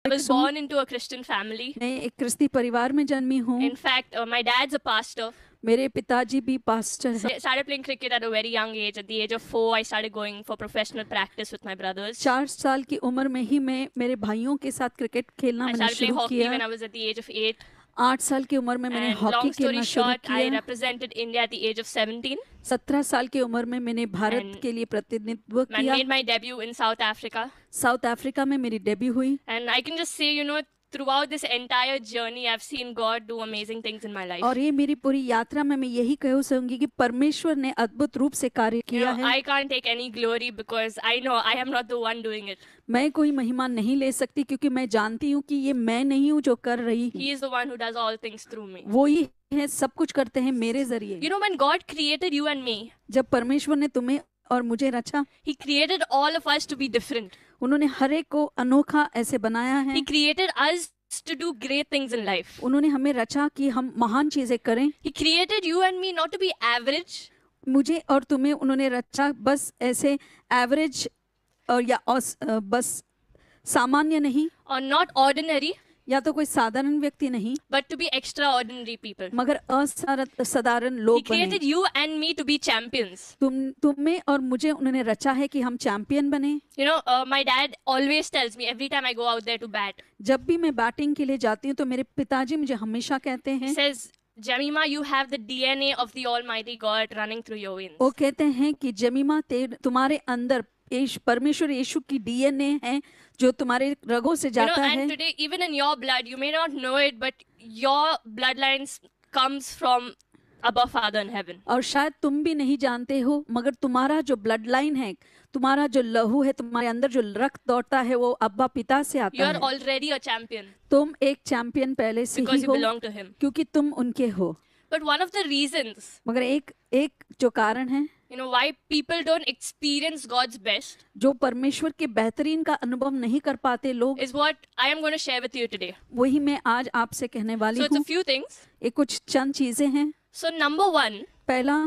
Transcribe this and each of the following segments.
was fix हूँ। born into a Christian family. मैं एक क्रिस्ती परिवार में जन्मी हूँ। In fact, my dad's a pastor. मेरे पिताजी भी पास्टर हैं। I started playing cricket at a very young age. At the age of 4, I started going for professional practice with my brothers. 4 साल की उम्र में ही मैं मेरे भाइयों के साथ क्रिकेट खेलना I मैंने started playing शुरू hockey किया। when I was at the age of 8. 8 साल की उम्र में मैंने And हॉकी long story खेलना शुरू short, I किया। represented India at the age of 17. 17 साल की उम्र में मैंने भारत And के लिए प्रतिनिधित्व I किया। made my debut in South Africa. South Africa में मेरी डेब्यू हुई। And I can just say, throughout this entire journey, I've seen God do amazing things in my life. और ये मेरी पूरी यात्रा में मैं यही कहूँ सहूंगी कि परमेश्वर ने अद्भुत रूप से कार्य किया है। I can't take any glory because I know I am not the one doing it. मैं कोई महिमा नहीं ले सकती क्योंकि मैं जानती हूँ कि ये मैं नहीं हूँ जो कर रही हूँ। He is the one who does all things through me. वो ही है, सब कुछ करते हैं मेरे जरिए। When God created you and me, जब परमेश्वर ने तुम्हें और मुझे रचा, He created all of us to be different. उन्होंने हर एक को अनोखा ऐसे बनाया है। He created us to do great things in life. उन्होंने हमें रचा कि हम महान चीजें करें। He created you and me not to be average, मुझे और तुम्हें उन्होंने रचा बस ऐसे एवरेज और या बस सामान्य नहीं, or not ordinary, या तो कोई साधारण व्यक्ति नहीं, but to be extraordinary people. मगर असाधारण He लोग created बने। you and me to be champions. तुम्हें और मुझे उन्होंने रचा है कि हम चैंपियन बने। My dad always tells me every time I go out there to bat, जब भी मैं बैटिंग के लिए जाती हूँ तो मेरे पिताजी मुझे हमेशा कहते he हैं, says, Jamima, you have the DNA of the Almighty God running through your veins. वो कहते हैं कि जमीमा तुम्हारे अंदर परमेश्वर यीशु की डीएनए है जो तुम्हारे रगों से जाता है। And today, even in your blood, you may not know it, but your bloodlines comes from above Father in heaven. और शायद तुम भी नहीं जानते हो, मगर तुम्हारा जो ब्लड लाइन है, तुम्हारा जो लहू है, तुम्हारे अंदर जो रक्त दौड़ता है, वो अब्बा पिता से You आता are है। already a champion तुम एक चैंपियन पहले से because ही you हो belong to Him. क्योंकि तुम उनके हो। But one of the reasons, मगर एक जो कारण है why people don't experience God's best जो परमेश्वर के बेहतरीन का अनुभव नहीं कर पाते लोग, is what I am going to share with you today. वही मैं आज आपसे कहने वाली So it's हूँ। a few things. ये कुछ चंद चीजें हैं। So number one, पहला,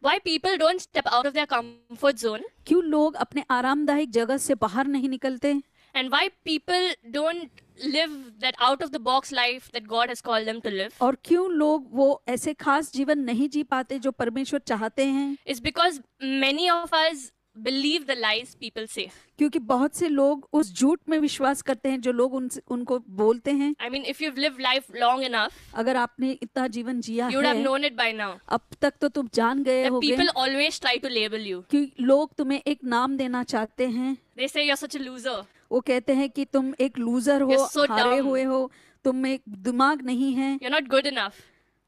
why people don't step out of their comfort zone, क्यों लोग अपने आरामदायक जगह से बाहर नहीं निकलते, and why people don't live that out of the box life that God has called them to live, और क्यों लोग वो ऐसे खास जीवन नहीं जी पाते जो परमेश्वर चाहते हैं, is because many of us believe the lies people say. क्योंकि बहुत से लोग उस झूठ में विश्वास करते हैं जो लोग उनको बोलते हैं। I mean, if you've lived life long enough, अगर आपने इतना जीवन जिया you would have है, known it by now. अब तक तो तुम जान गए That होगे people always try to label you. कि लोग तुम्हें एक नाम देना चाहते हैं। They say you're such a loser. वो कहते हैं कि तुम एक लूजर हो, You're so हारे dumb. हुए हो, तुम में एक दिमाग नहीं है, You're not good enough.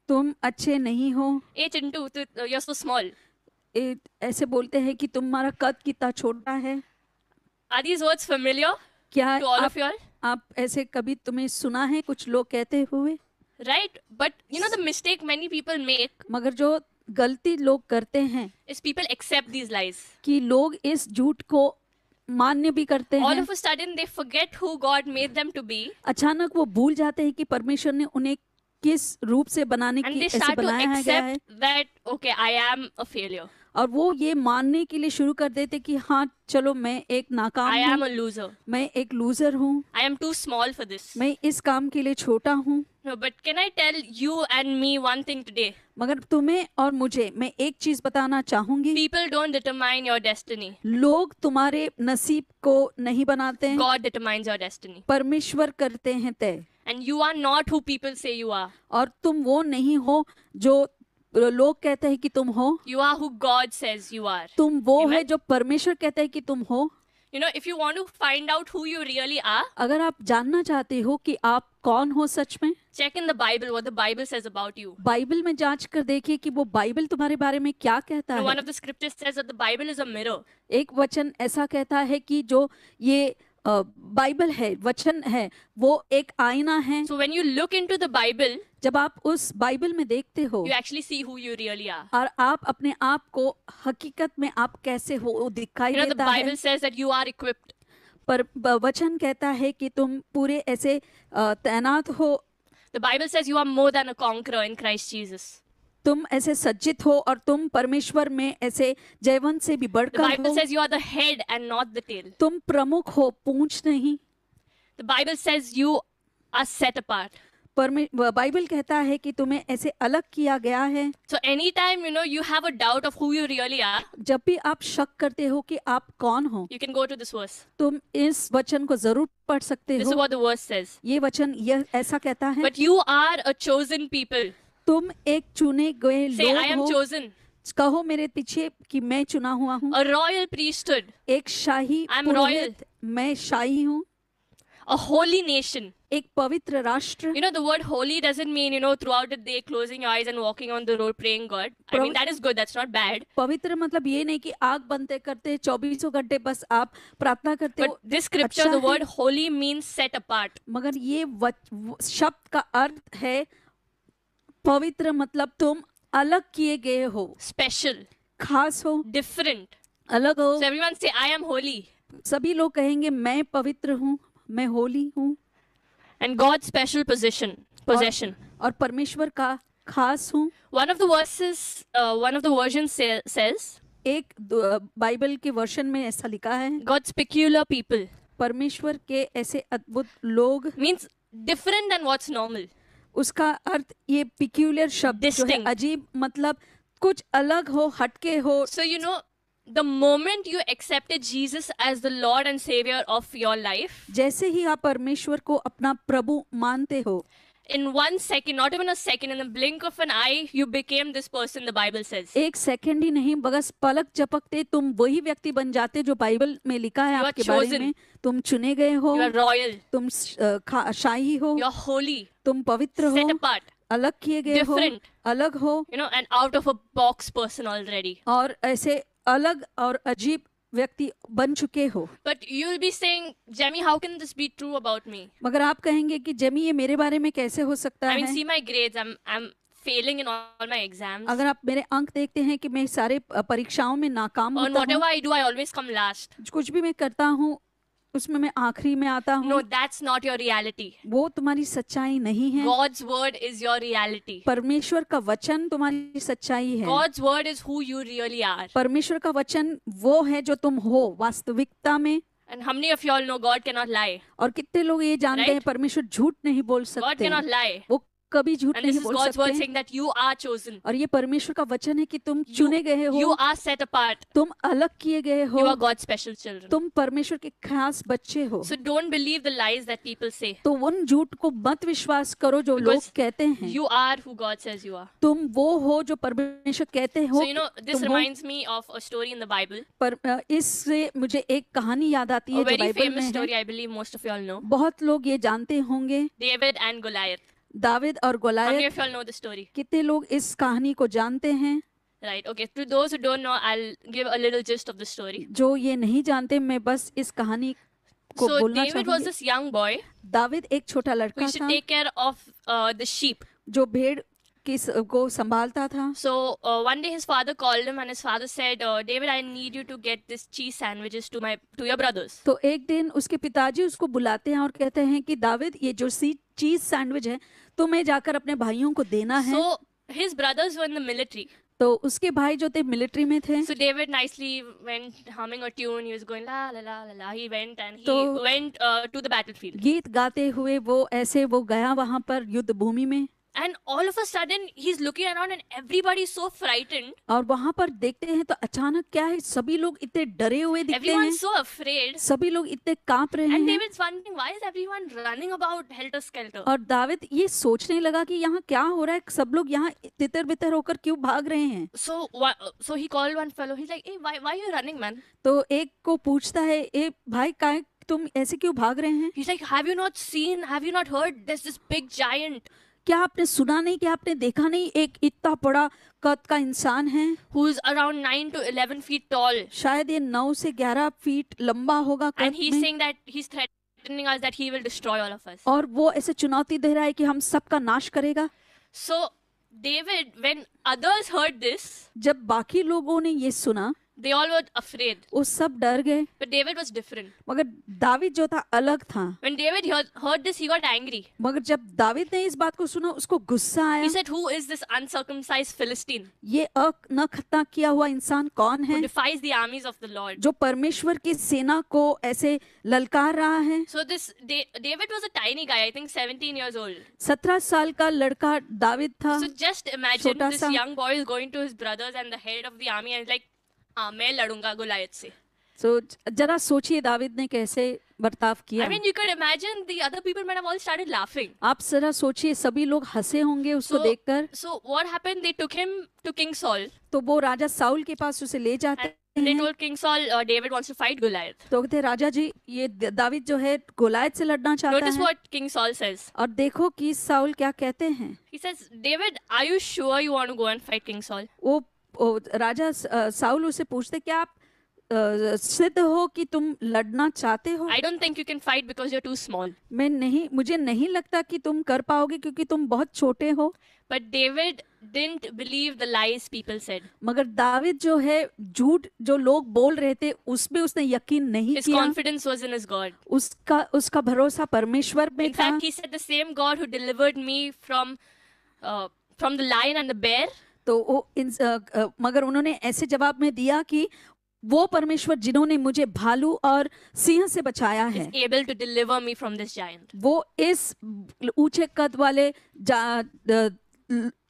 तुम अच्छे नहीं हो। Hey Chintu, you're so small. ऐसे बोलते हैं कि तुम्हारा कद कितना छोटा है। Are these words familiar क्या to all of you all? आप ऐसे कभी तुम्हें सुना है कुछ लोग कहते हुए? Right? But the mistake many people make मगर जो गलती लोग करते हैं is people accept these lies. कि लोग इस झूठ को मान्य भी करते All हैं। of a sudden they forget who God made them to be, अचानक वो भूल जाते हैं कि परमेश्वर ने उन्हें किस रूप से बनाने and की they ऐसे start to बनाया गया है, accept that, okay, I am a failure. और वो ये मानने के लिए शुरू कर देते कि हाँ चलो मैं एक नाकाम I am हूँ, a loser. मैं एक लूजर हूँ, I am too small for this. मैं इस काम के लिए छोटा हूँ। No, but can I tell you and me one thing today? मगर तुम्हें और मुझे मैं एक चीज बताना चाहूंगी, People don't determine your destiny. लोग तुम्हारे नसीब को नहीं बनाते हैं, God determines your destiny. परमेश्वर करते हैं तय। And you are not who people say you are. और तुम वो नहीं हो जो लोग कहते हैं कि तुम हो, You are who God says you are. तुम वो Amen. है जो परमेश्वर कहते हैं कि तुम हो। If you want to find out who you really are, अगर आप जानना चाहते हो कि आप कौन हो सच में, check in the Bible what the Bible says about you. Bible में जांच कर देखिए कि वो बाइबल तुम्हारे बारे में क्या कहता One है। of the scriptures says that the Bible is a mirror. एक वचन ऐसा कहता है कि जो ये बाइबल है, वचन है, वो एक आईना है। So when you look into the Bible, जब आप उस बाइबल में देखते हो you actually see who you really are. और आप अपने आप को हकीकत में आप कैसे हो वो दिखाई The देता है। Bible says that you are equipped. पर वचन कहता है कि तुम पूरे ऐसे तैनात हो, The Bible says you are more than a conqueror in Christ Jesus. तुम ऐसे सज्जित हो और तुम परमेश्वर में ऐसे जयवंत से भी The बढ़कर Bible हो। says you are the head and not the tail. तुम प्रमुख हो, पूंछ नहीं। The Bible says you are set apart. Bible कहता है कि तुम्हें ऐसे अलग किया गया है। So anytime, you have a doubt of who you really are, जब भी आप शक करते हो कि आप कौन हो, you can go to this verse. तुम इस वचन को जरूर पढ़ सकते This is हो। what the verse says. ये वचन यह ऐसा कहता है, But you are a chosen people. तुम एक चुने गए Say, I लोग am हो। chosen. कहो मेरे पीछे कि मैं चुना हुआ हूँ। A royal priesthood. एक शाही I'm पुरोहित, मैं शाही हूँ। A holy nation. एक पवित्र राष्ट्र। The word holy doesn't mean, throughout the day closing your eyes and walking on the road praying God. I mean, that is good. That's not bad. पवित्र मतलब ये नहीं कि आग बनते करते 24 घंटे बस आप प्रार्थना करते But हो। this scripture, the word holy means set apart. मगर ये शब्द का अर्थ है पवित्र, मतलब तुम अलग किए गए हो, Special. खास हो, Different. अलग हो। So everyone say, I am holy. सभी लोग कहेंगे मैं पवित्र हूँ, मैं होली हूँ। And God's special possession. और परमेश्वर का खास हूँ। One of the verses, one of the versions says, एक बाइबल के वर्षन में ऐसा लिखा है, God's peculiar people. परमेश्वर के ऐसे अद्भुत लोग। Means different than what's normal. उसका अर्थ ये पिक्यूलियर शब्द जो है Distinct. अजीब, मतलब कुछ अलग हो, हटके हो। So the moment you accepted Jesus as the Lord and Savior of your life, जैसे ही आप परमेश्वर को अपना प्रभु मानते हो, in 1 second, not even a second, in the blink of an eye, you became this person, the Bible says. एक second ही नहीं, बस पलक झपकते तुम वही व्यक्ति बन जाते जो बाइबल में लिखा है You are आपके बारे chosen. में। तुम चुने गए हो, You are royal. तुम शाही हो, You are holy. तुम पवित्र Set हो, apart. अलग किए गए हो, Different. अलग हो, And out of a box person already. और ऐसे अलग और अजीब व्यक्ति बन चुके हो। But you'll be saying, Jemmy, how can this be true about me? मगर आप कहेंगे कि जेमी ये मेरे बारे में कैसे हो सकता I mean, है? see my grades. I'm failing in all my exams. अगर आप मेरे अंक देखते हैं कि मैं सारे परीक्षाओं में नाकाम On होता whatever हूँ, I do, I always come last. कुछ भी मैं करता हूँ उसमें मैं आखिरी में आता हूँ। No, that's not your reality. वो तुम्हारी सच्चाई नहीं है। God's word is your reality. परमेश्वर का वचन तुम्हारी सच्चाई है। God's word is who you really are. परमेश्वर का वचन वो है जो तुम हो वास्तविकता में। And how many of you all know God cannot lie? और कितने लोग ये जानते Right? हैं परमेश्वर झूठ नहीं बोल God सकते। cannot lie. वो कभी झूठ And this नहीं is बोल God's word सकते। saying that you are chosen. और ये परमेश्वर का वचन है कि तुम चुने गए You हो, are set apart. तुम अलग किए गए You हो, are God's special children. तुम परमेश्वर के खास बच्चे हो। So don't believe the lies that people say. तो उन झूठ को मत विश्वास करो जो लोग Because कहते हैं। You are who God says you are. तुम वो हो जो परमेश्वर कहते हो। So this तुम हो। reminds me of a story in the Bible. पर इससे मुझे एक कहानी याद आती A है जो very बाइबल famous में है। story, I believe most of you all know. बहुत लोग ये जानते होंगे, David and Goliath. दाविद और How many Goliath. of you all know the story? कितने लोग इस कहानी को जानते हैं? Right. Okay. To those who don't know, I'll give a little gist of the story. जो ये नहीं जानते, मैं बस इस कहानी को So बोलना David was चाहूंगी। this young boy दाविद एक छोटा who लड़का used to था take care of the sheep. जो भेड़ को संभालता था। So one day his father called him and his father said, David, I need you to get this cheese sandwiches to your brothers. तो एक दिन उसके पिताजी उसको बुलाते हैं और कहते हैं कि दाविद ये जो चीज सैंडविच है तुम्हें जाकर अपने भाइयों को देना है। So his brothers were in the military. तो उसके भाई जो थे मिलिट्री में थे। So David nicely went humming a tune. He was going la la la la la. He went and he तो went to the battlefield. गीत गाते हुए वो गया वहां पर युद्ध भूमि में। And all of a sudden he's looking around and everybody's so frightened. और वहां पर देखते हैं तो अचानक क्या है, सभी लोग इतने डरे हुए दिखते हैं, Everyone's so afraid. सभी लोग इतने कांप रहे And हैं। David's wondering why is everyone running about helter skelter. और दाविद ये सोचने लगा कि यहाँ क्या हो रहा है, सब लोग यहाँ तितर बितर होकर क्यों भाग रहे हैं। So he called one fellow. He's like, hey, why are you running, man? तो एक को पूछता है, ए भाई काय तुम ऐसे क्यों भाग रहे हैं? He's like, have you not seen? Have you not heard? There's this big giant क्या आपने सुना नहीं, क्या आपने देखा नहीं, एक इतना बड़ा कद का इंसान है who's around 9 to 11 feet tall. शायद ये 9 से 11 फीट लंबा होगा कद And he's में। saying that he's threatening us that he will destroy all of us. और वो ऐसे चुनौती दे रहा है कि हम सबका नाश करेगा। So David, when others heard this, जब बाकी लोगों ने ये सुना, They all were afraid. वो सब डर गए, But David was different. मगर दावीद जो था अलग था। When David heard this, he got angry. मगर जब दावीद ने इस बात को सुना, उसको गुस्सा आया। He said, "Who is this uncircumcised Philistine ये न खतना किया हुआ इंसान कौन है who defies the armies of the Lord?" जो परमेश्वर की सेना को ऐसे ललकार रहा है? So David was a tiny guy, I think 17 years old. 17 साल का लड़का दावीद था। So just imagine छोटा this सा। young boy is going to his brothers and the head of the army and like, हाँ मैं लड़ूंगा गुलायत से. तो जरा सोचिए दावीद ने कैसे बर्ताव किया। I mean, you could imagine the other people might have all started laughing. आप जरा सोचिए, सभी लोग हंसे होंगे उसको देखकर। So what happened? They took him to King Saul. तो वो राजा साउल के पास उसे ले जाते And they हैं। told King Saul, David wants to fight Goliath. तो कहते राजा जी, ये दावीद जो है गोलायत से लड़ना चाहता Notice है। what King Saul says. और देखो कि साउल क्या कहते हैं। He says, David, are you sure you want to go and fight King Saul? वो राजा साउल उसे पूछते, क्या आप सिद्ध हो कि तुम लड़ना चाहते हो? I don't think you can fight because you're too small. मुझे नहीं लगता कि तुम कर पाओगे क्योंकि तुम बहुत छोटे हो। But David didn't believe the lies people said. मगर दावीद जो है, झूठ जो लोग बोल रहे थे उसमें उसने यकीन नहीं His किया। confidence was in his God. उसका भरोसा परमेश्वर में In था। fact, he said, the same God who delivered me from the lion and the bear तो मगर उन्होंने ऐसे जवाब में दिया कि वो परमेश्वर जिन्होंने मुझे भालू और सिंह से बचाया है, is able to deliver me from this giant. वो इस ऊंचे कद वाले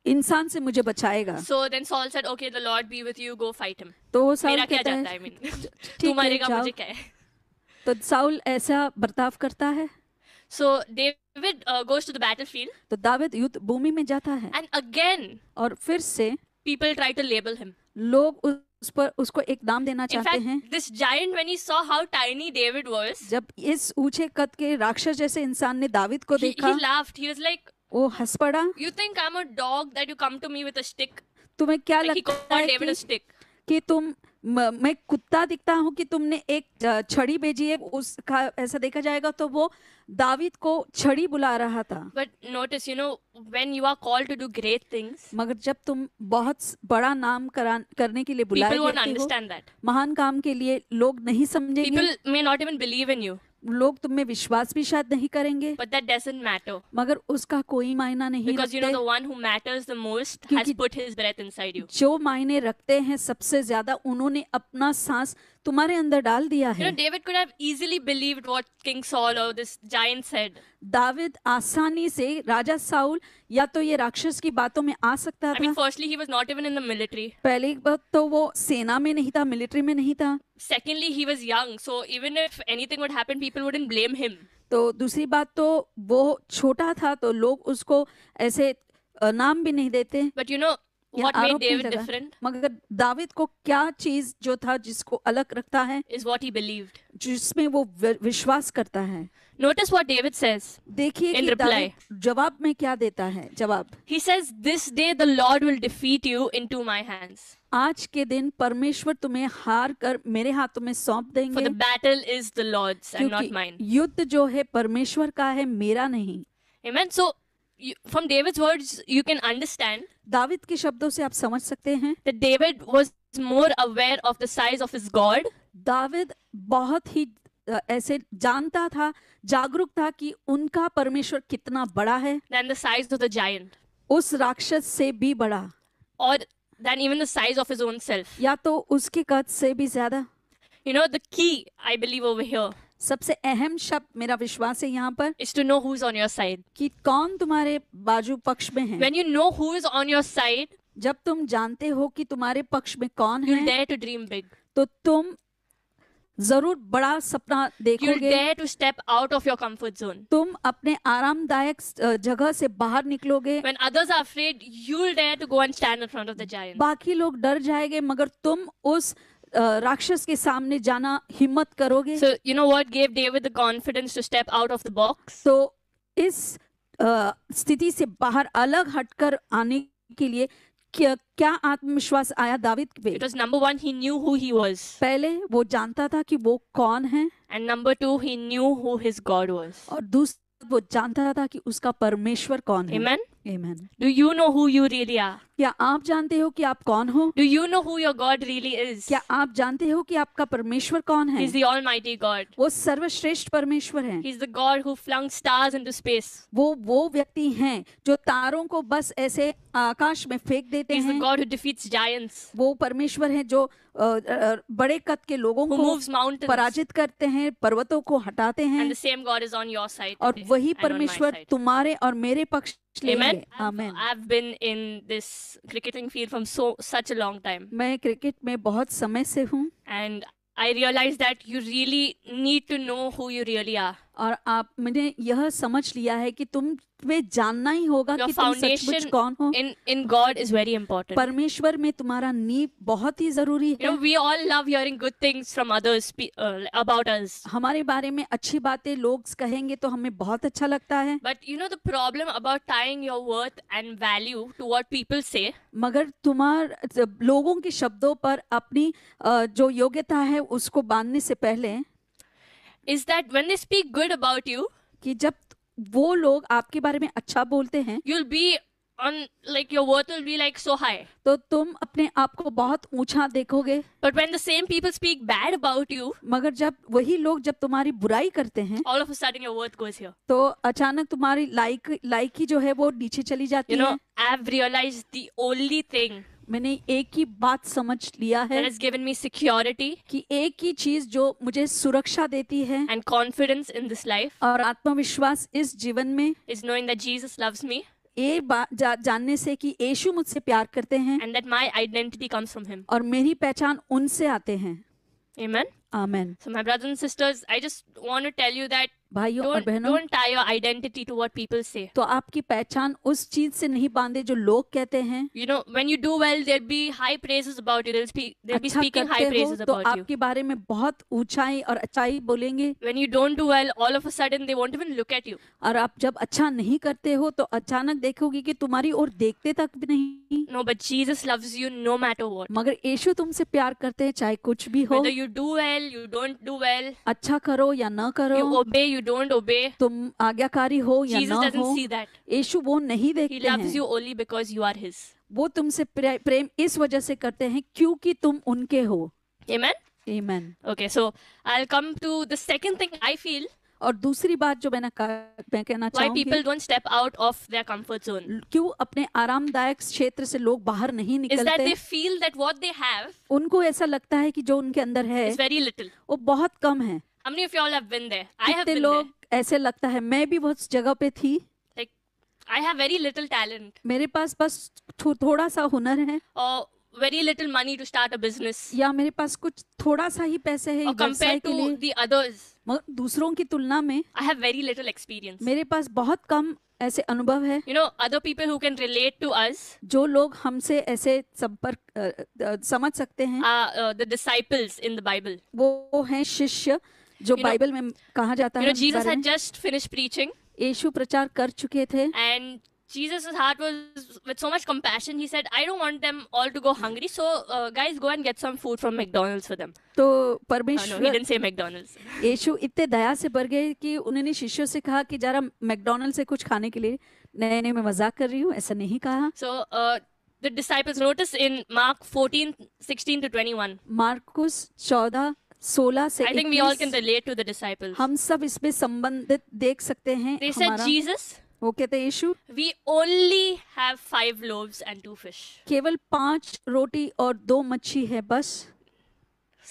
इंसान से मुझे बचाएगा। So then Saul said, okay, the Lord be with you, go fight him. तो साउल मेरा क्या कहता जाता है, है, I mean, ठीक तू है, मरेगा जाओ। मुझे क्या है? तो साउल ऐसा बर्ताव करता है। So David goes to the battlefield. तो दावीद युद्ध भूमि में जाता है And again, और फिर से people try to label him. लोग उसको एक नाम देना In चाहते fact, हैं। this giant, when he saw how tiny David was, जब इस ऊंचे कद के राक्षस जैसे इंसान ने दावीद को he देखा, laughed. He was like, वो हंस पड़ा। you think I'm a dog that you come to me with a stick? तुम्हें क्या Like he लगता called है David a stick. कि मैं कुत्ता दिखता हूँ कि तुमने एक छड़ी भेजी है? उसका ऐसा देखा जाएगा तो वो दावीद को छड़ी बुला रहा था। But notice, when you are called to do great things, मगर जब तुम बहुत बड़ा नाम करने के लिए बुलाए people won't गए हो, understand that. महान काम के लिए, लोग नहीं समझेंगे, People may not even believe in you. लोग तुम में विश्वास भी शायद नहीं करेंगे, But that doesn't matter. मगर उसका कोई मायना नहीं Because रखते। the one who matters the most has क्योंकि put his breath inside you. जो मायने रखते हैं सबसे ज्यादा, उन्होंने अपना सांस तुम्हारे अंदर डाल दिया है। David could have easily believed what King Saul or this giant said. David आसानी से राजा साउल या तो ये राक्षस की बातों में आ सकता I mean, था। firstly, he was not even in the military. पहली बात तो वो सेना में नहीं था, मिलिट्री में नहीं था। Secondly, he was young, so even if anything would happen, people wouldn't blame him. तो दूसरी बात तो वो छोटा था, तो लोग उसको ऐसे नाम भी नहीं देते But या what made आरोप नहीं David लगा। different मगर दावीद को क्या चीज जो था जिसको अलग रखता है, is what he believed. जिसमें वो विश्वास करता है। Notice what David says. देखिए In कि reply. दावीद जवाब में क्या देता है। जवाब, He says, this day the Lord will defeat you into my hands. आज के दिन परमेश्वर तुम्हें हार कर मेरे हाथों में सौंप For देंगे, the battle is the Lord's and not mine. क्योंकि युद्ध जो है परमेश्वर का है, मेरा नहीं। Amen. So from David's words, you can understand David के शब्दों से आप समझ सकते हैं, that David was more aware of the size of his God David बहुत ही ऐसे जानता था, जागरूक था कि उनका परमेश्वर कितना बड़ा है, than the size of the giant, उस राक्षस से भी बड़ा, or than even the size of his own self. या तो उसके कद से भी ज्यादा। The key, I believe over here, सबसे अहम शब्द मेरा विश्वास है यहाँ पर is to know who's on your side. कि कौन तुम्हारे बाजू पक्ष में है। When you know who is on your side, जब तुम जानते हो कि तुम्हारे पक्ष में कौन you'll है, dare to dream big. तो तुम जरूर बड़ा सपना You'll देखोगे। dare to step out of your comfort zone. तुम अपने आरामदायक जगह से बाहर निकलोगे। When others are afraid, you'll dare to go and stand in front of the giant. बाकी लोग डर जाएंगे, मगर तुम उस राक्षस के सामने जाना हिम्मत करोगे। So, what gave David the confidence to step out of the box? तो इस स्थिति से बाहर अलग हटकर आने के लिए क्या आत्मविश्वास आया दावीद पे? It was number one, he knew who he was. पहले वो जानता था कि वो कौन है, And number two, he knew who his God was. और दूसरा वो जानता था कि उसका परमेश्वर कौन है। Amen? Amen. Do you know who you really are? क्या आप जानते हो कि आप कौन हो? Do you know who your God really is? क्या आप जानते हो कि आपका परमेश्वर कौन है? He's the Almighty God. वो सर्वश्रेष्ठ परमेश्वर है। He's the God who flung stars into space. वो व्यक्ति हैं जो तारों को बस ऐसे आकाश में फेंक देते He's the हैं। God who defeats giants. वो परमेश्वर है जो बड़े कद के लोगों Who को moves mountains. पराजित करते हैं, पर्वतों को हटाते हैं। And the same God is on your side और today वही and on my परमेश्वर side. तुम्हारे और मेरे पक्ष लेंगे। Amen. आमीन। I've been in this cricketing field from such a long time, मैं क्रिकेट में बहुत समय से हूँ and I realized that you really need to know who you really are. और मैंने यह समझ लिया है कि तुम्हें जानना ही होगा Your कि तुम सचमुच foundation कौन हो। in God is very important. परमेश्वर में तुम्हारा नींव बहुत ही जरूरी You है। know, we all love hearing good things from others about us. हमारे बारे में अच्छी बातें लोग कहेंगे तो हमें बहुत अच्छा लगता है, But you know the problem about tying your worth and value to what people say मगर लोगों के शब्दों पर अपनी जो योग्यता है उसको बांधने से पहले is that when they speak good about you, कि जब वो लोग आपके बारे में अच्छा बोलते हैं you'll be on, like, your worth will be like so high. तो तुम अपने आप को बहुत ऊंचा देखोगे। But when the same people speak bad about you, मगर जब वही लोग जब तुम्हारी बुराई करते हैं all of a sudden your worth goes here. तो अचानक तुम्हारी लाइकी जो है वो नीचे चली जाती You know, है। I've realized the only thing मैंने एक ही बात समझ लिया है that has given me security कि एक ही चीज जो मुझे सुरक्षा देती है and confidence in this life और आत्मविश्वास इस जीवन में is knowing that Jesus loves me ये बात जानने से कि यीशु मुझसे प्यार करते हैं and that my identity comes from him. और मेरी पहचान उनसे आते हैं। Amen. आमीन। So my brothers and sisters, I just want to tell you that भाइयों और बहनों, don't tie your identity to what people say. तो आपकी पहचान उस चीज से नहीं बांधे जो लोग कहते हैं। You know, when you do well, there'll be high praises about you. They'll be अच्छा speaking high करते हो praises तो about you. आपके बारे में बहुत ऊंचाई और अच्छाई बोलेंगे, When you don't do well, all of a sudden they won't even look at you. और आप जब अच्छा नहीं करते हो तो अचानक देखोगे कि तुम्हारी ओर देखते तक भी नहीं। No, but Jesus loves you no matter what. मगर यीशु तुमसे प्यार करते हैं चाहे कुछ भी हो। Whether you do well, you don't do well, अच्छा करो या न you करो, obey, you don't obey. तुम आज्ञाकारी हो या Jesus न doesn't हो, see that. यीशु वो नहीं He देखते loves हैं। you only because you are his. वो तुमसे प्रेम इस वजह से करते हैं क्योंकि तुम उनके हो। Amen? आमीन। Okay, so I'll come to the second thing I feel और दूसरी बात जो मैं कहना why चाहूंगी, people don't step out of their comfort zone क्यों अपने आरामदायक क्षेत्र से लोग बाहर नहीं is that निकलते। they feel that what they have उनको ऐसा लगता है कि जो उनके अंदर है is very little. वो बहुत कम है। How many of y'all have been there? I have कितने been लोग there. ऐसे लगता है, मैं भी उस जगह पे थी, Like, I have very little talent मेरे पास बस थोड़ा सा हुनर है or very little money to start a business या मेरे पास कुछ थोड़ा सा ही पैसे है or व्यवसाय compared के to लिए, the others, मगर दूसरों की तुलना में I have very little experience. मेरे पास बहुत कम ऐसे अनुभव है। You know, other people who can relate to us जो लोग हमसे ऐसे संपर्क समझ सकते हैं are the disciples in the Bible. वो हैं शिष्य जो You know- बाइबल में कहा जाता You है know, Jesus उनके बारे had में। just finished preaching यीशु प्रचार कर चुके थे and Jesus' heart was with so much compassion. He said, I don't want them all to go hungry. So, guys, go and get some food from McDonald's for them. तो No, he परमेश्वर didn't say McDonald's. यीशु इतने दया से भर गए कि उन्होंने शिष्यों से कहा कि जरा मैकडोनल्ड से कुछ खाने के लिए, नहीं मैं मजाक कर रही हूँ, ऐसा नहीं कहा। So, the disciples, notice in Mark 14:16 to 21. Marcus 14:16 से I think we all can 21 relate to the disciples. हम सब इसमें संबंधित देख सकते हैं। They said, हमारा Jesus, वो कहते हैं यीशु we only have 5 loaves and 2 fish. केवल 5 रोटी और 2 मच्छी है बस।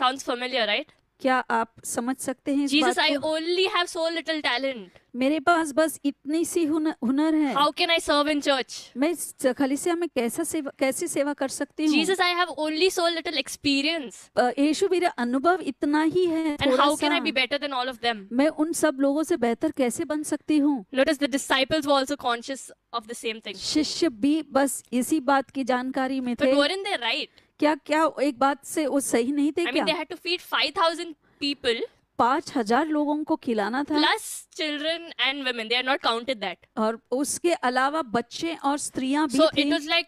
Sounds familiar, right? क्या आप समझ सकते हैं इस Jesus, बात I को? only have so little talent. मेरे पास बस इतनी सी हुनर है, How can I serve in church? मैं इस कलीसिया में कैसे सेवा कर सकती हूँ। Jesus, I have only so little experience. यीशु मेरा अनुभव इतना ही है, And थोड़ा how can I सा। be better than all of them? मैं उन सब लोगों से बेहतर कैसे बन सकती हूँ। Notice the disciples were also conscious of the same thing. शिष्य भी बस इसी बात की जानकारी में But थे। weren't they right? क्या क्या एक बात से वो सही नहीं थे I क्या? mean, they had to feed 5,000 people 5,000 लोगों को खिलाना था plus children and women. They had not counted that. और उसके अलावा बच्चे और स्त्रियां भी So थी। it was like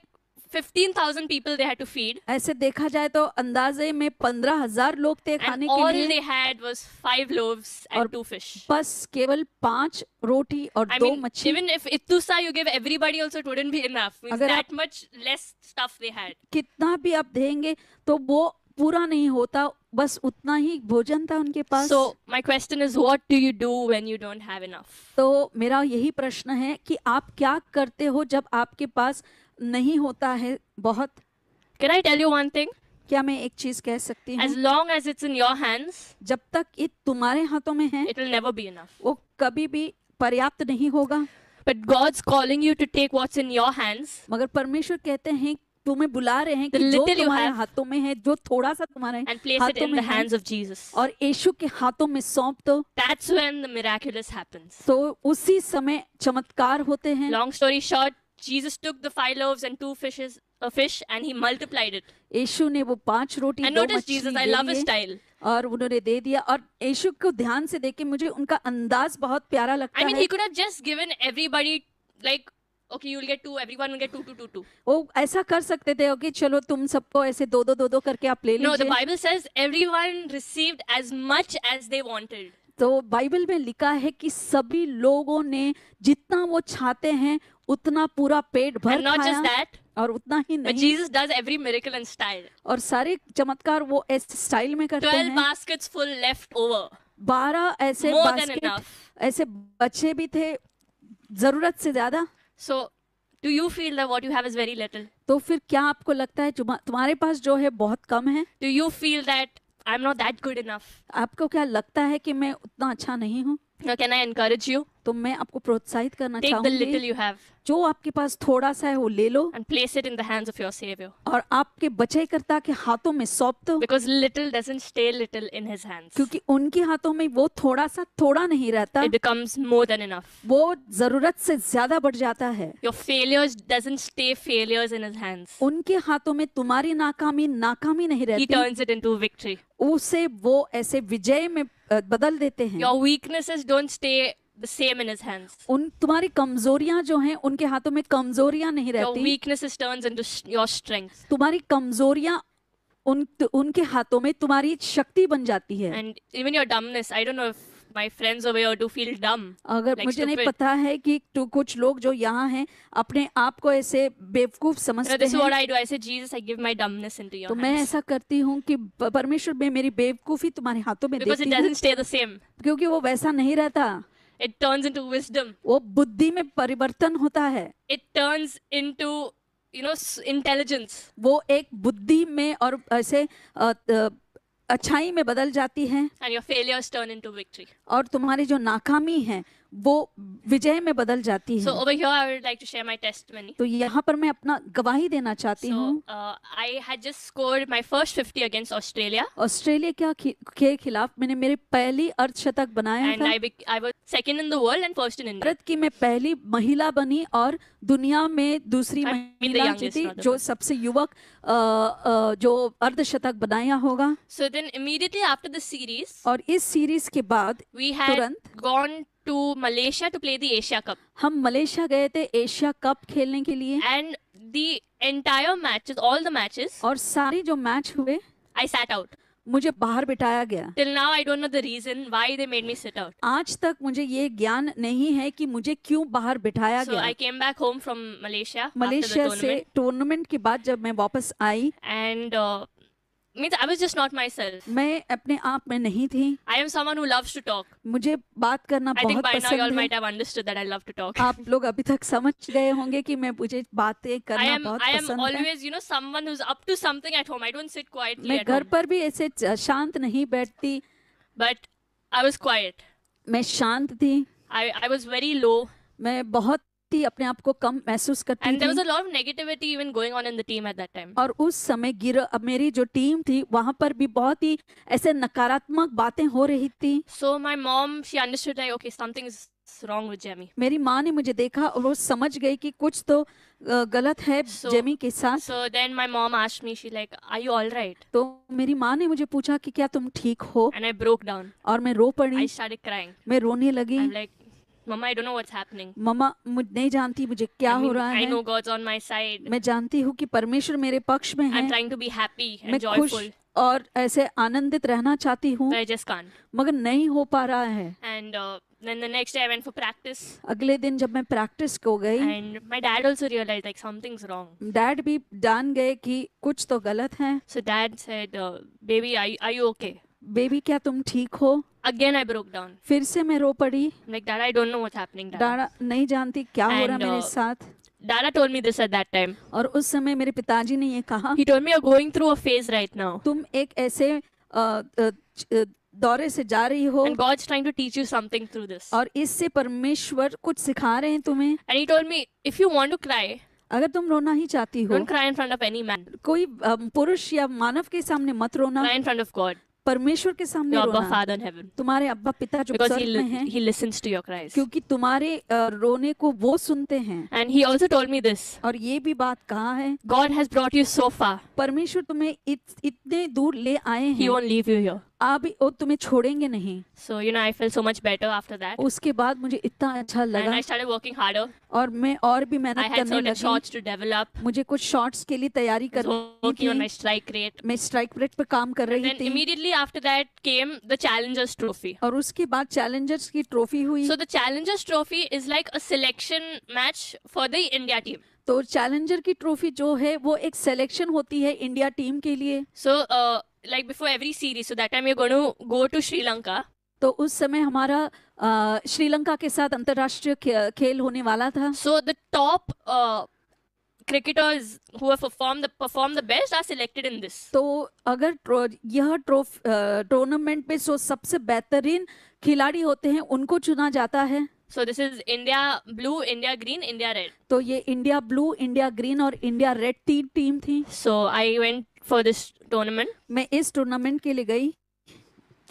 15,000 people they had to feed. ऐसे देखा जाए तो अंदाजे में 15,000 लोग थे And खाने all के लिए, they had was 5 loaves and और 2 fish. बस केवल 5 रोटी और I 2 mean, मच्छी। even if Ittusa you give everybody also, it wouldn't be enough. Means अगर that much less stuff they had. कितना भी आप देंगे तो वो पूरा नहीं होता, बस उतना ही भोजन था उनके पास। So my question is, what do you do when you don't have enough? तो मेरा यही प्रश्न है कि आप क्या करते हो जब आपके पास नहीं होता है बहुत? Can I tell you one thing? क्या मैं एक चीज कह सकती As हूँ? long as it's in your hands, जब तक ये तुम्हारे हाथों में है it will never be enough. वो कभी भी पर्याप्त नहीं होगा। But God's calling you to take what's in your hands, मगर परमेश्वर कहते हैं, तुम्हें बुला रहे हैं The कि जो little you तुम्हारे have, हाथों में है, जो थोड़ा सा तुम्हारे and place it हाथों in में the है, hands of Jesus. और यीशु के हाथों में सौंप दो, That's when the miraculous happens. तो उसी समय चमत्कार होते हैं। Long story short, Jesus took the 5 loaves and 2 fishes, a fish, and he multiplied it. यीशु ने वो 5 रोटी And 2 notice मछली Jesus, I ले love his लिए style. और उन्होंने दे दिया। और यीशु को ध्यान से देख के मुझे उनका अंदाज बहुत प्यारा लगता I mean, है। he could have just given everybody, like, okay, you'll get 2, everyone will get 2, 2, 2, 2. वो ऐसा कर सकते थे कि चलो तुम सबको ऐसे 2 करके आप ले No, the लीजिए। Bible says everyone received as much as they wanted. तो बाइबल में लिखा है कि सभी लोगों ने जितना वो चाहते हैं उतना पूरा पेट भर And not खाया, just that, और उतना ही but नहीं, Jesus does every miracle in style. और सारे चमत्कार वो ऐसे स्टाइल में करते 12 हैं। baskets full left over. 12 ऐसे More than बास्केट enough. ऐसे बच्चे भी थे जरूरत से ज्यादा। So, do you feel that what you have is very little? तो फिर क्या आपको लगता है तुम्हारे पास जो है बहुत कम है? Do you feel that I'm not that good enough? आपको क्या लगता है कि मैं उतना अच्छा नहीं हूँ? Now, can I encourage you? तो मैं आपको प्रोत्साहित करना Take the little चाहूंगी, you have जो आपके पास थोड़ा सा है वो ले लो and place it in the hands of your Savior. और आपके बचाईकर्ता के हाथों में सौंप दो, Because little doesn't stay little in His hands. क्योंकि उनके हाथों में वो थोड़ा सा थोड़ा नहीं रहता, It becomes more than enough. वो जरूरत से ज्यादा बढ़ जाता है। Your failures doesn't stay failures in His hands. उनके हाथों में तुम्हारी नाकामी नाकामी नहीं He रहती, turns it into victory. उसे वो ऐसे विजय में बदल देते हैं। Your weaknesses don't stay the same in His hands. उन तुम्हारी कमजोरियां जो हैं उनके हाथों में कमजोरियां नहीं Your रहती, weaknesses turns into your strength. तुम्हारी कमजोरियां उनके हाथों में तुम्हारी शक्ति बन जाती है। And even your dumbness, I don't know if my friends over here do feel dumb. अगर like मुझे नहीं stupid. पता है कि कुछ लोग जो यहाँ हैं अपने आप को ऐसे बेवकूफ No, समझते this is what हैं, I do. I say, Jesus, I give my dumbness into your तो मैं hands. ऐसा करती हूँ कि परमेश्वर मैं मेरी बेवकूफी तुम्हारे हाथों में Because it देती हूँ, doesn't stay the same. क्योंकि वो वैसा नहीं रहता, It turns into wisdom. वो बुद्धि में परिवर्तन होता है, It turns into, intelligence. वो एक बुद्धि में और ऐसे अच्छाई में बदल जाती है, And your failures turn into victory. और तुम्हारी जो नाकामी है वो विजय में बदल जाती So है। over here, I would like to share my testimony. तो यहाँ पर मैं अपना गवाही देना चाहती हूँ। So I had just scored my first 50 against Australia. Australia के खिलाफ मैंने मेरी पहली अर्धशतक बनाया And था। I was second in the world and first in India. Bharat की मैं पहली महिला बनी और दुनिया में दूसरी I mean the महिला youngest, जीती not the जो first. सबसे युवक जो अर्धशतक बनाया होगा। So then immediately after the series, और इस सीरीज के बाद we had तुरंत gone to Malaysia to play the Asia Cup. हम मलेशिया गए थे एशिया कप खेलने के लिए, And the entire matches, all the matches, और सारे जो मैच हुए I sat out. मुझे बाहर बिठाया गया। Till now, I don't know the reason why they made me sit out. आज तक मुझे ये ज्ञान नहीं है कि मुझे क्यों बाहर बिठाया So गया। I came back home from Malaysia after the Malaysia से tournament. टूर्नामेंट के बाद जब मैं वापस आई, And means I was just not myself. मैं अपने आप में नहीं थी। I am someone who loves to talk. मुझे बात करना I think बहुत by now you all पसंद है। might have understood that I love to talk. आप लोग अभी तक समझ गए होंगे कि मुझे बातें करना बहुत I am पसंद है। always, someone who's up to something at home. I don't sit quietly मैं at घर home. पर भी ऐसे शांत नहीं बैठती, But I was quiet. मैं शांत थी, I was very low. मैं बहुत ही अपने आप को कम महसूस करती And there was थी। a lot of negativity even going on in the team at that time. और उस समय अब मेरी जो टीम थी वहां पर भी बहुत ही ऐसे नकारात्मक बातें हो रही थी। So my mom, she understood like, okay, something's wrong with Jamie. मेरी माँ ने मुझे देखा और वो समझ गई कि कुछ तो गलत है जेमी के साथ। So then my mom asked me, she like, are you all right? तो मेरी माँ ने मुझे पूछा कि क्या तुम ठीक हो, And I broke down. और मैं रो I पड़ी, started crying. मैं रोने लगी। I'm like, Mama, I don't know what's happening. मम्मा मुझे नहीं जानती मुझे क्या I हो mean, रहा I है, know God's on my side. मैं जानती हूँ कि परमेश्वर मेरे पक्ष में I'm है, trying to be happy and मैं खुश joyful, और ऐसे आनंदित रहना चाहती हूँ, but I just can't. मगर नहीं हो पा रहा है। And then the next day I went for practice, अगले दिन जब मैं प्रैक्टिस को गई, and my dad also realized like something's wrong. Dad भी जान गए कि कुछ तो गलत है। So dad said, "Baby, are you okay?" Baby क्या तुम ठीक हो? Again I broke down. फिर से मैं रो पड़ी। I'm like, Dad, I don't know what's happening, Dad. डाड़ा नहीं जानती क्या हो रहा And, मेरे साथ। Dada told me this at that time. और उस समय मेरे पिताजी ने ये कहा, He told me, "You're going through a phase right now, तुम एक ऐसे दौरे से जा रही हो and God's trying to teach you something through this." और इससे परमेश्वर कुछ सिखा रहे हैं तुम्हें। And he told me, if you want to cry, अगर तुम रोना ही चाहती हो, don't cry in front of any man. कोई पुरुष या मानव के सामने मत रोना, Cry in front of God, परमेश्वर के सामने your Abba रोना। Father in heaven, तुम्हारे अब्बा पिता जो because स्वर्ग में हैं, he listens to your cries. क्योंकि तुम्हारे रोने को वो सुनते हैं। And he also told me this: और ये भी बात कहा है, God has brought you so far. परमेश्वर तुम्हें इतने दूर ले आए He हैं, won't leave you here. आप वो तुम्हें छोड़ेंगे नहीं। So I felt so much better after that. उसके बाद मुझे इतना अच्छा And लगा I started working harder. और मैं और भी I मेहनत had करने certain लगी। shots to develop. मुझे कुछ शॉट्स के लिए तैयारी I was करनी working on my थी। strike rate. मैं स्ट्राइक रेट पे काम कर And रही then थी immediately after that came the Challengers Trophy. और उसके बाद चैलेंजर्स की ट्रॉफी हुई। So the Challengers Trophy is like a selection match for the India team. तो चैलेंजर की ट्रॉफी जो है वो एक सिलेक्शन होती है इंडिया टीम के लिए। So like before every series, so that time we're going to go to Sri Lanka. तो उस समय हमारा श्रीलंका के साथ अंतर्राष्ट्रीय खेल होने वाला था। So the top cricketers who have performed the best are selected in this. तो अगर यह टूर्नामेंट में सबसे बेहतरीन खिलाड़ी होते हैं उनको चुना जाता है। So this is India blue, India green, India red. तो ये इंडिया ब्लू, इंडिया ग्रीन और इंडिया रेड तीन टीम थी। So I went for this tournament. मैं इस टूर्नामेंट के लिए गई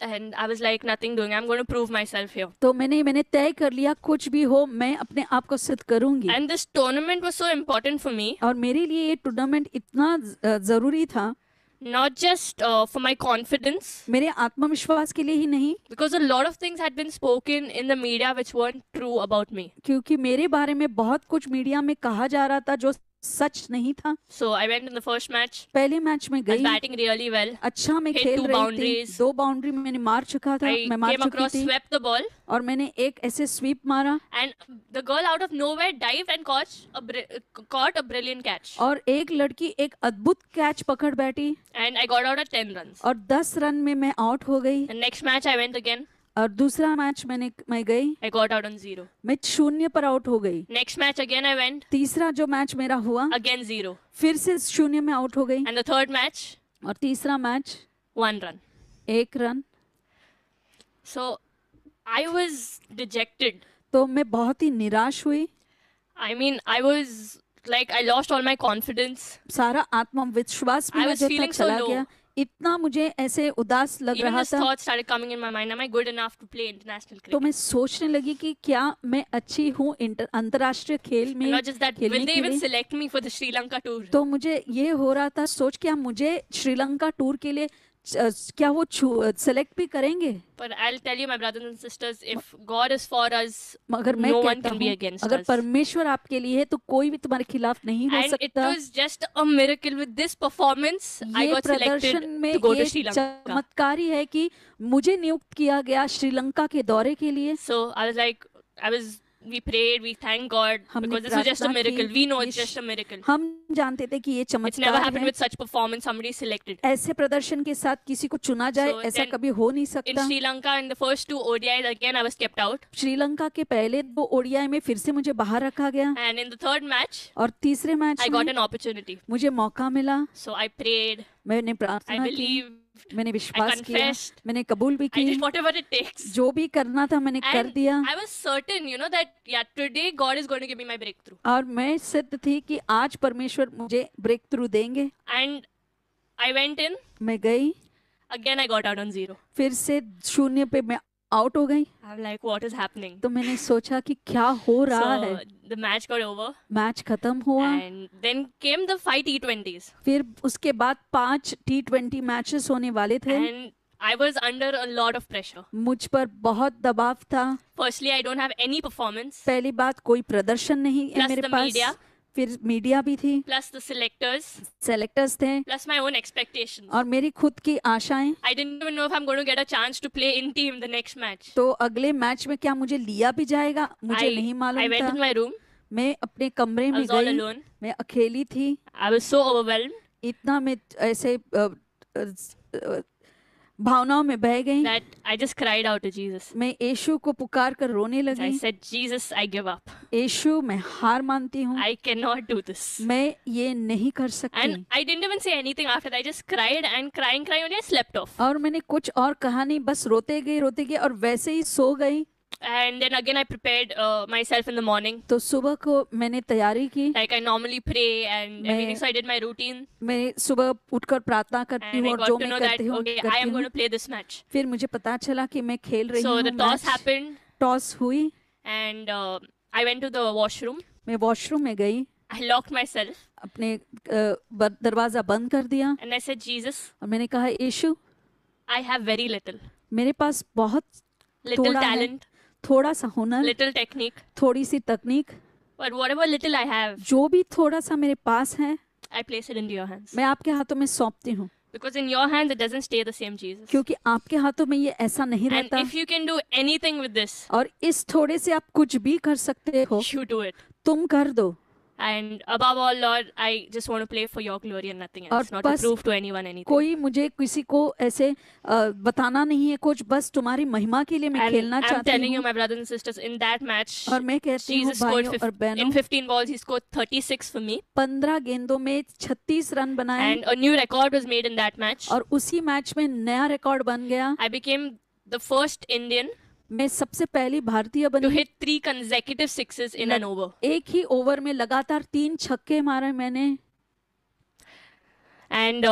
And I was like, nothing doing. I'm going to prove myself here. तो मैंने तय कर लिया कुछ भी हो मैं अपने आप को सिद्ध करूंगी। And this tournament was so important for me. और मेरे लिए ये टूर्नामेंट इतना जरूरी था, Not just for my confidence, मेरे आत्मविश्वास के लिए ही नहीं, because a lot of things had been spoken in the media which weren't true about me. क्योंकि मेरे बारे में बहुत कुछ मीडिया में कहा जा रहा था जो सच नहीं था। So I went in the first match. पहले मैच में I was गई, batting really well. अच्छा मैं hit खेल 2 रही थी, boundaries. 2 बाउंड्री मैंने मार चुका था, I मैं मार came चुकी across, थी swept the ball, और मैंने एक ऐसे स्वीप मारा and the girl out of nowhere dived and caught a brilliant catch. और एक लड़की एक अद्भुत कैच पकड़ बैठी And I got out at 10 runs. और 10 रन में मैं आउट हो गई। The next match I went again. और दूसरा मैच मैं गई, I got out on 0. मैं 0 पर आउट हो गई। Next match again I went, तीसरा जो मैच मेरा हुआ again 0. फिर से 0 में आउट हो गई And the third match, और तीसरा match 1 run. 1 run. So I was dejected. तो मैं बहुत ही निराश हुई, I mean, I was like, I lost all my confidence. सारा आत्मविश्वास I मेरा was जो था feeling so चला low. गया, इतना मुझे ऐसे उदास लग Even रहा this था। thought started coming in my mind, am I good enough to play international तो मैं cricket? सोचने लगी कि क्या मैं अच्छी हूँ अंतर्राष्ट्रीय खेल And में not just that, will खेलने they के even लिए। select me for the Sri Lanka tour? तो मुझे ये हो रहा था सोच क्या मुझे श्रीलंका टूर के लिए क्या वो सेलेक्ट भी करेंगे। But I'll tell you, my brothers and sisters, if God is for us, मगर मैं no one कहता can be हूँ against अगर us. परमेश्वर आपके लिए है तो कोई भी तुम्हारे खिलाफ नहीं हो And it सकता। was just a miracle. With this performance, I ये got selected प्रदर्शन में to go ये to Sri Lanka. चमत्कारी है कि मुझे नियुक्त किया गया श्रीलंका के दौरे के लिए। So I was like, we prayed, we thanked God, हमने because this was just a प्रार्थना miracle. की, We know ये it's just a miracle. हम जानते थे कि ये It's never चमत्कार happened है, with such performance. Somebody is selected. ऐसे प्रदर्शन के साथ किसी को चुना जाए So ऐसा then कभी हो नहीं In सकता। Sri Lanka, in the first 2 ODIs, again I was kept out. Sri Lanka के पहले 2 ओडीआई में फिर से मुझे बाहर रखा गया And in the third match, और तीसरे मैच I got में an opportunity. मुझे मौका मिला। So I prayed, मैंने I प्रार्थना की, believed, मैंने विश्वास किया, confessed. मैंने कबूल भी I की, did whatever it takes. जो भी करना था मैंने कर And दिया। I was certain, that today God is going to give me my breakthrough. और मैं सिद्ध थी कि आज परमेश्वर मुझे ब्रेक थ्रू देंगे। And I went in, मैं गई, again I got out on 0. फिर से 0 पे मैं आउट हो गई। I'm like, what is happening? तो मैंने सोचा कि क्या हो रहा है। So the match got over. Match खत्म हुआ, And then came the 5 T20s. फिर उसके बाद 5 T20 मैचेस होने वाले थे And I was under a lot of pressure. मुझ पर बहुत दबाव था। Firstly, I don't have any performance. पहली बात, कोई प्रदर्शन नहीं है Plus मेरे the पास। media. फिर मीडिया भी थी, Plus the selectors. सेलेक्टर्स थे, Plus my own expectations. और मेरी खुद की आशाएं। I didn't even know if I'm going to get a chance to play in team the next match. तो अगले मैच में क्या मुझे लिया भी जाएगा, मुझे नहीं I मालूम went था। in my room. मैं अपने कमरे I में was all गई, alone. मैं अकेली थी। I was so overwhelmed इतना मैं ऐसे भावनाओं में बह गई, that I just cried out to Jesus. मैं यीशु को पुकार कर रोने I लगी। said, Jesus, I give up. यीशु, मैं हार मानती हूँ, I cannot do this. मैं ये नहीं कर सकती। And I didn't even say anything after that. I just cried and crying only I slept off. और मैंने कुछ और कहा नहीं, बस रोते गई और वैसे ही सो गई। And then again I prepared myself in the morning. तो सुबह को मैंने तैयारी की, Like I normally pray and मैं- everything. So I did my routine. मैं सुबह उठकर प्रार्थना करती And हूँ I और got जो to मैं know that, करती हूँ okay, I करती am हूँ। going to play this match. फिर मुझे पता चला कि मैं खेल रही So हूँ the toss match. happened toss हुई, and I went to the washroom. मैं वॉशरूम में गई, I locked myself अपने दरवाजा बंद कर दिया and I said, Jesus, और मैंने कहा, यीशु, I have very little. मेरे पास बहुत Little थोड़ा है, talent, थोड़ा सा हुनर, little technique. थोड़ी सी तकनीक, But whatever little I have, जो भी थोड़ा सा मेरे पास है, I place it into your hands. मैं आपके हाथों में सौंपती हूँ, Because in your hands, it doesn't stay the same, Jesus. क्योंकि आपके हाथों में ये ऐसा नहीं And रहता। if you can do anything with this, और इस थोड़े से आप कुछ भी कर सकते हो, you do it. तुम कर दो। And above all, Lord, I just want to play for your glory and nothing और else, not to बस prove to anyone anything. कोई मुझे किसी को ऐसे बताना नहीं है कुछ, बस तुम्हारी महिमा के लिए मैं And खेलना I'm चाहती telling you, हूँ। my brothers and sisters, in that match, और मैं कहती हूँ Jesus scored भाइयों और बहनों, in 15 balls, he scored 36 for me. 15 गेंदों में 36 रन बनाए And a new record was made in that match. और उसी मैच में नया रिकॉर्ड बन गया। I became the first Indian मैं सबसे पहली भारतीय to बनी, hit 3 consecutive sixes in an over. एक ही ओवर में लगातार 3 छक्के मारे मैंने। And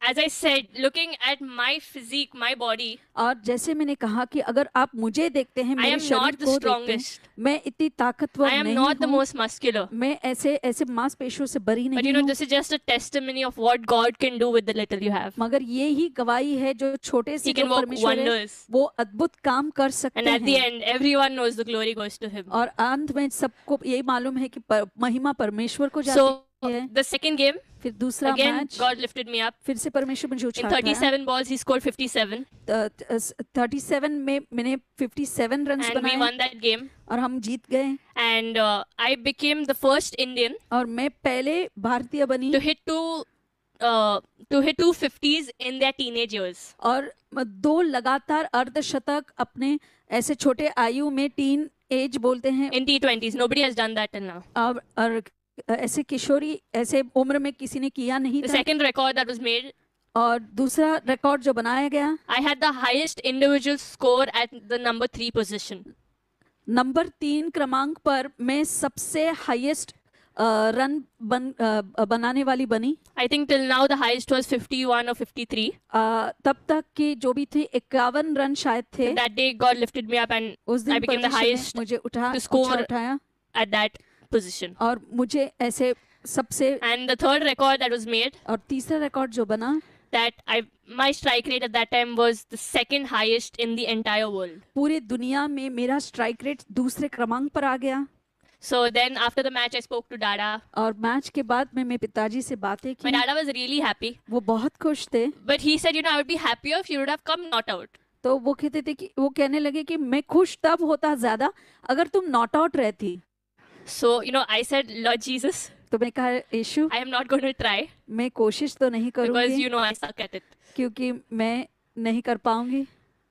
as I said, looking at my physique, my body, और जैसे मैंने कहा कि अगर आप मुझे देखते हैं, I मेरे am शरीर not the को देखते हैं, strongest. मैं इतनी ताकतवर I am नहीं not the हूँ, most muscular. मैं ऐसे मांसपेशियों से बरी But नहीं हूँ। this is just a testimony of what God can do with the little you have. मगर ये ही गवाही है, जो छोटे से He can जो work परमेश्वर है, wonders. वो अद्भुत काम कर सकते And at the हैं। end, everyone knows the glory goes to Him. और अंत में सबको यही मालूम है कि महिमा परमेश्वर को So, जाती है। the second game, फिर दूसरा again, match, God lifted me up. फिर से परमेश्वर मुझे In उठाया। 37 balls, He scored 57. 37 में मैंने 57 रन And we बनाए won that game. और हम जीत गए। And I became the first Indian और मैं पहले भारतीय बनी to hit two 50s in their teenage years. और 2 लगातार अर्धशतक अपने ऐसे छोटे आयु में, टीन एज बोलते हैं, In T20s. Nobody has done that till now. और ऐसे किशोरी ऐसे उम्र में किसी ने किया नहीं The था। second record that was made, और दूसरा रिकॉर्ड जो बनाया गया, I had the highest individual score at the number 3 position. Number 3 क्रमांक पर मैं सबसे हाईएस्ट रन बनाने वाली बनी। I think till now the highest was 51 or 53. तब तक की जो भी थे 51 रन शायद थे। That day God lifted me up and उस दिन I became the परमेश्वर ने highest मुझे to score उठाया at that position. और मुझे ऐसे सबसे, And the third record that was made, और तीसरा रिकॉर्ड जो बना, that my strike rate at that time was the second highest in the entire world. पूरे दुनिया में मेरा स्ट्राइक रेट दूसरे क्रमांक पर आ गया। So then after the match I spoke to Dada. और मैच के बाद में मैं पिताजी से बातें My की, Dada was really happy. वो बहुत खुश थे। But he said, I would be happier if you would have come not out. तो वो कहते थे कि वो कहने लगे कि मैं खुश तब होता ज्यादा अगर तुम नॉट आउट रहती। So, I said, Lord Jesus, तो मैं कहा, यीशु, I am not going to try मैं कोशिश तो नहीं because करूंगी I suck at it. क्योंकि मैं नहीं कर पाऊंगी।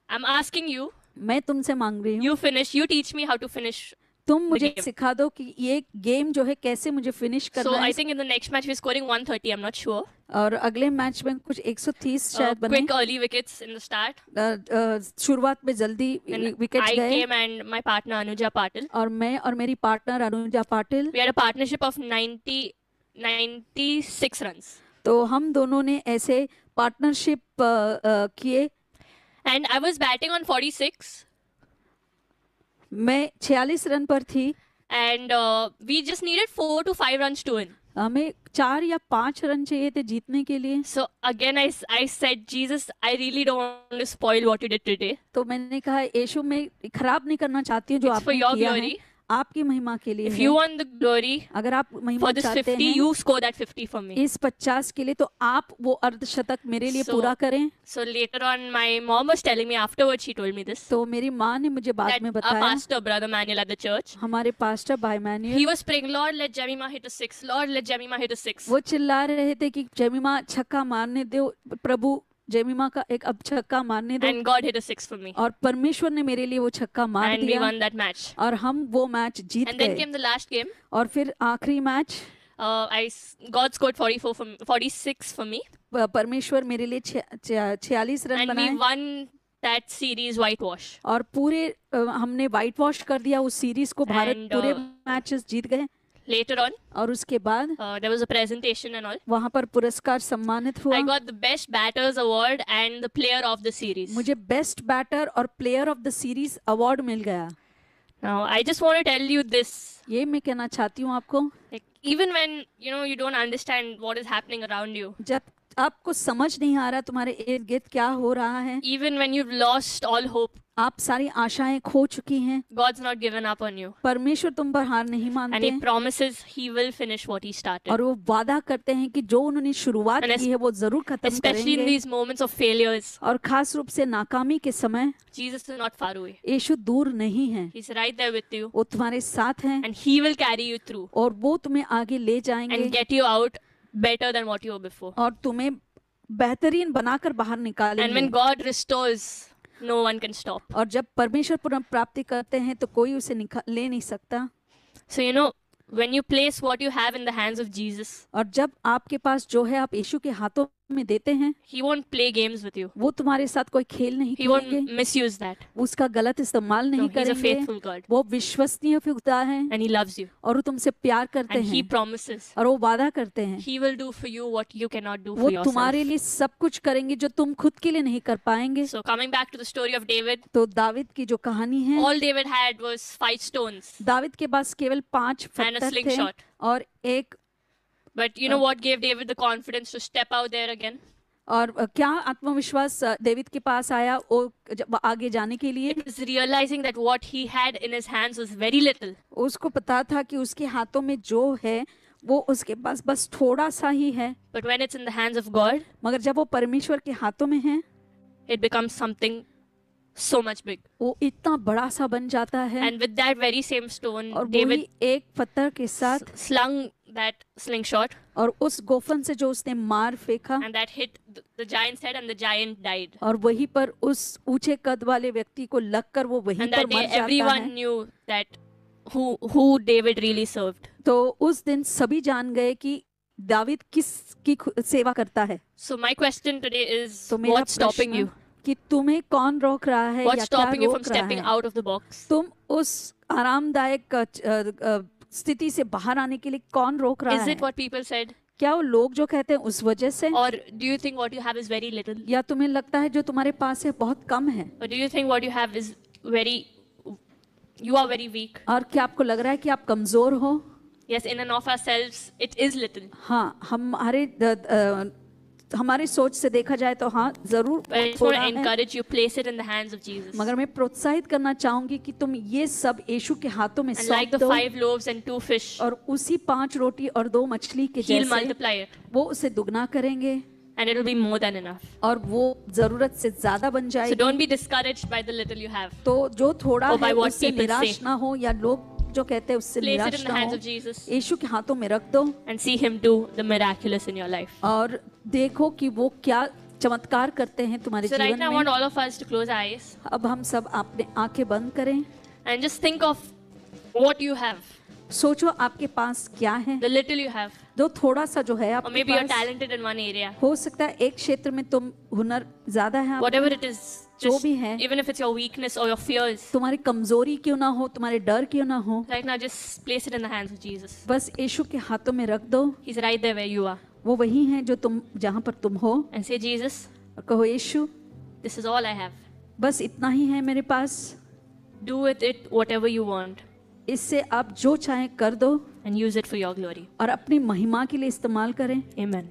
I'm asking you, मैं तुमसे मांग रही हूँ, you finish, you teach me how to finish. तुम मुझे game. सिखा दो कि ये गेम जो है कैसे मुझे फिनिश So करना I है। think in the next match we're scoring 130, I'm not sure. और अगले मैच में कुछ 130 शायद बने। Quick early wickets in the start. शुरुआत में जल्दी And विकेट्स I गए came and my partner Anuja Patil. और मैं और मेरी partner Anuja Patil, We had a partnership of 96 runs. तो हम दोनों ने ऐसे पार्टनरशिप किए। And I was batting on 46. मैं 46 रन पर थी And we just needed 4 to 5 runs to win. हमें 4 या 5 रन चाहिए थे जीतने के लिए। So again, I said, Jesus, I really don't want to spoil what you did today. तो मैंने कहा यीशु मैं खराब नहीं करना चाहती हूँ जो It's for आपने your किया है, glory. आपकी महिमा के लिए If है। you want the glory अगर आप महिमा for this चाहते 50, हैं you score that 50 for me. इस 50 के लिए, तो आप वो अर्धशतक मेरे लिए So- पूरा करें। So later on, my mom was telling me afterwards, she told me this, तो मेरी माँ ने मुझे बाद that में our बताया, pastor, Brother Manuel at the church, हमारे पास्टर भाई manual, he was praying, Lord, let Jemima hit a 6. Lord, let Jemima hit a 6. वो चिल्ला रहे थे कि जेमिमा छक्का मारने दो, प्रभु जेमिमा का एक अब छक्का मारने दो। And God hit a 6 for me. और परमेश्वर ने मेरे लिए वो छक्का मार And we दिया won that match. और हम वो मैच जीत And then गए। came the last game. और फिर आखिरी match God scored 46 for me. परमेश्वर मेरे लिए 46 रन And we बनाए won that series whitewash. और पूरे हमने व्हाइट वॉश कर दिया उस सीरीज को। भारत And, पूरे मैचेस जीत गए। Later on, और उसके बाद there was a presentation and all. वहां पर पुरस्कार सम्मानित हुआ। I got the best batters award and the player of the series. मुझे बेस्ट बैटर और player of the series award मिल गया। Now, I just want to tell you this. ये मैं कहना चाहती हूँ आपको, Like, even when, you don't understand what is happening around you, जब आपको समझ नहीं आ रहा तुम्हारे इर्द गिर्द क्या हो रहा है, even when you've lost all hope, आप सारी आशाएं खो चुकी हैं, God's not given up on you. परमेश्वर तुम पर हार नहीं And मानते He promises He will finish what He started. और वो वादा करते हैं कि जो उन्होंने शुरुआत And की है वो जरूर खत्म Especially in करेंगे। these moments of failures, और खास रूप से नाकामी के समय Jesus is not far away. यीशु दूर नहीं है, He's right there with you. वो तुम्हारे साथ हैं And He will carry you through और वो तुम्हें आगे ले जाएंगे and get you out better than what you were before. और तुम्हें बेहतरीन बनाकर बाहर And निकालेंगे। when God restores, no one can stop. और जब परमेश्वर पुनर्प्राप्ति करते हैं तो कोई उसे ले नहीं सकता। So, when you place what you have in the hands of Jesus, और जब आपके पास जो है आप यीशु के हाथों में देते हैं, He won't play games with you. वो तुम्हारे साथ कोई खेल नहीं He won't करेंगे, misuse that. उसका गलत इस्तेमाल नहीं No, He's a करेंगे। faithful God. वो विश्वसनीय खुदा है And He loves you. और वो तुमसे प्यार करते And He हैं promises और वो वादा करते हैं He will do for you what you cannot do वो for yourself. तुम्हारे लिए सब कुछ करेंगे जो तुम खुद के लिए नहीं कर पाएंगे। So coming back to the story of David, तो दाविद की जो कहानी है, all David had was 5 stones. David के पास केवल 5 And a पत्थर थे slingshot. और एक But you know what gave David the confidence to step out there again? और क्या आत्मविश्वास दाविद के पास आया वो जब आगे जाने के लिए? It was realizing that what he had in his hands was very little. उसको पता था कि उसके हाथों में जो है वो उसके पास बस थोड़ा सा ही है, But when it's in the hands of God, मगर जब वो परमेश्वर के हाथों में है it becomes something so much big. वो इतना बड़ा सा बन जाता है। And with that very same stone, और David वही एक पत्थर के साथ slung that slingshot, और उस गोफन से जो उसने मार फेंका and that hit the giant's head, and the giant died. और वहीं पर उस ऊंचे कद वाले व्यक्ति को लगकर वो वहीं And पर that day, मर जाता everyone है। knew that who David really served. तो उस दिन सभी जान गए कि दाविद किसकी सेवा करता है। So my question today is, तो मेरा what's stopping प्रश्न you? कि तुम्हें कौन रोक रहा है What's या क्या stopping you from रोक रहा stepping है? out of the box? तुम उस आरामदायक स्थिति से बाहर आने के लिए कौन रोक रहा Is है? it what people said? क्या वो लोग जो कहते हैं उस वजह से, Or do you think what you have is very little? या तुम्हें लगता है जो तुम्हारे पास है बहुत कम है? Or do you think what you have is you are very weak? और क्या आपको लग रहा है कि आप कमजोर हो? Yes, in and of ourselves, it is little. हाँ, हमारी सोच से देखा जाए तो हाँ जरूर But I just थोड़ा want to है, encourage you, place it in the hands of Jesus. मगर मैं प्रोत्साहित करना चाहूंगी कि तुम ये सब यीशु के हाथों में And like सौंप the दो 5 loaves and 2 fish, और उसी 5 रोटी और 2 मछली के He'll जैसे multiply it. वो उसे दुगना करेंगे And it will be more than enough. और वो जरूरत से ज्यादा बन So जाएगी। don't be discouraged by the little you have. तो जो थोड़ा Or by है what उससे people निराश say. ना हो या लोग जो कहते हैं उससे Place it निराश in the ना hands हो, of Jesus यीशु के हाथों में रख दो and see Him do the miraculous in your life. और देखो कि वो क्या चमत्कार करते हैं तुम्हारे So right जीवन now, I want में। all of us to close our eyes अब हम सब अपने आंखें बंद करें, and just think of what you have, सोचो आपके पास क्या है, the little you have. जो थोड़ा सा जो है Or आपके maybe you're pass. talented in one area. हो सकता है एक क्षेत्र में तुम हुनर ज्यादा है, Whatever it is, जो just, भी है, even if it's your weakness or your fears, तुम्हारी कमजोरी क्यों ना हो, तुम्हारे डर क्यों ना हो, right now just place it in the hands of Jesus. बस यीशु के हाथों में रख दो। He's right there where you are. वो वही है जो तुम जहाँ पर तुम हो And say, Jesus, और कहो यीशु this is all I have. बस इतना ही है मेरे पास, Do with it whatever you want. इससे आप जो चाहें कर दो and use it for your glory. और अपनी महिमा के लिए इस्तेमाल करें। Amen.